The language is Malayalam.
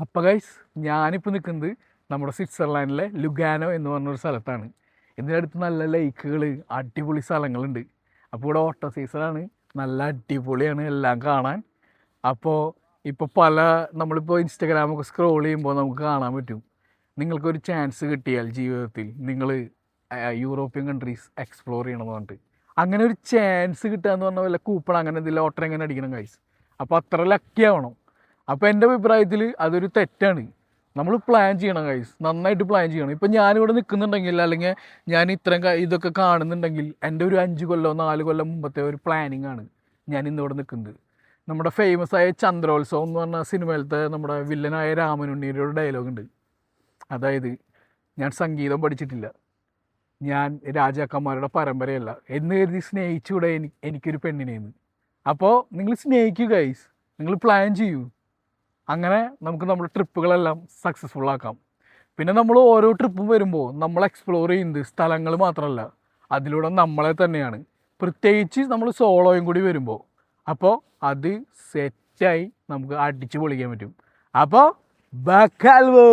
അപ്പോൾ ഗൈസ് ഞാനിപ്പോൾ നിൽക്കുന്നത് നമ്മുടെ സ്വിറ്റ്സർലാൻഡിലെ ലുഗാനോ എന്ന് പറഞ്ഞൊരു സ്ഥലത്താണ്. ഇതിനടുത്ത് നല്ല ലേക്കുകൾ, അടിപൊളി സ്ഥലങ്ങളുണ്ട്. അപ്പോൾ ഇവിടെ ഓട്ടോ സീസണാണ്, നല്ല അടിപൊളിയാണ് എല്ലാം കാണാൻ. അപ്പോൾ നമ്മളിപ്പോൾ ഇൻസ്റ്റഗ്രാമൊക്കെ സ്ക്രോൾ ചെയ്യുമ്പോൾ നമുക്ക് കാണാൻ പറ്റും. നിങ്ങൾക്കൊരു ചാൻസ് കിട്ടിയാൽ ജീവിതത്തിൽ നിങ്ങൾ യൂറോപ്യൻ കൺട്രീസ് എക്സ്പ്ലോർ ചെയ്യണമെന്ന് പറഞ്ഞിട്ട്, അങ്ങനെ ഒരു ചാൻസ് കിട്ടുക എന്ന് പറഞ്ഞാൽ വല്ല കൂപ്പൺ അങ്ങനെ എന്തെങ്കിലും ലോട്ടറി എങ്ങനെ അടിക്കണം ഗൈസ്. അപ്പോൾ അത്ര ലക്കി ആവണം. അപ്പോൾ എൻ്റെ അഭിപ്രായത്തിൽ അതൊരു തെറ്റാണ്. നമ്മൾ പ്ലാൻ ചെയ്യണം ഗൈസ്, നന്നായിട്ട് പ്ലാൻ ചെയ്യണം. ഇപ്പം ഞാനിവിടെ നിൽക്കുന്നുണ്ടെങ്കിൽ, അല്ലെങ്കിൽ ഞാൻ ഇതൊക്കെ കാണുന്നുണ്ടെങ്കിൽ, എൻ്റെ ഒരു 5 കൊല്ലം 4 കൊല്ലം മുമ്പത്തെ ഒരു പ്ലാനിങ് ആണ് ഞാൻ ഇന്നിവിടെ നിൽക്കുന്നത്. നമ്മുടെ ഫേമസ് ആയ ചന്ദ്രോത്സവം എന്ന് പറഞ്ഞ സിനിമയിലത്തെ നമ്മുടെ വില്ലനായ രാമനുണ്ണിയുടെ ഒരു ഡയലോഗ് ഉണ്ട്. അതായത്, ഞാൻ സംഗീതം പഠിച്ചിട്ടില്ല, ഞാൻ രാജാക്കന്മാരുടെ പരമ്പരയല്ല എന്ന് കരുതി സ്നേഹിച്ചുകൂടെ എനിക്കൊരു പെണ്ണിനെന്ന്. അപ്പോൾ നിങ്ങൾ സ്നേഹിക്കൂ ഗൈസ്, നിങ്ങൾ പ്ലാൻ ചെയ്യൂ. അങ്ങനെ നമുക്ക് നമ്മുടെ ട്രിപ്പുകളെല്ലാം സക്സസ്ഫുൾ ആക്കാം. പിന്നെ നമ്മൾ ഓരോ ട്രിപ്പും വരുമ്പോൾ നമ്മൾ എക്സ്പ്ലോർ ചെയ്യുന്നത് സ്ഥലങ്ങൾ മാത്രമല്ല, അതിലൂടെ നമ്മളെ തന്നെയാണ്. പ്രത്യേകിച്ച് നമ്മൾ സോളോയും കൂടി വരുമ്പോൾ, അപ്പോൾ അത് സെറ്റായി നമുക്ക് അടിച്ച് പൊളിക്കാൻ പറ്റും. അപ്പോൾ ബക്കാൽവോ.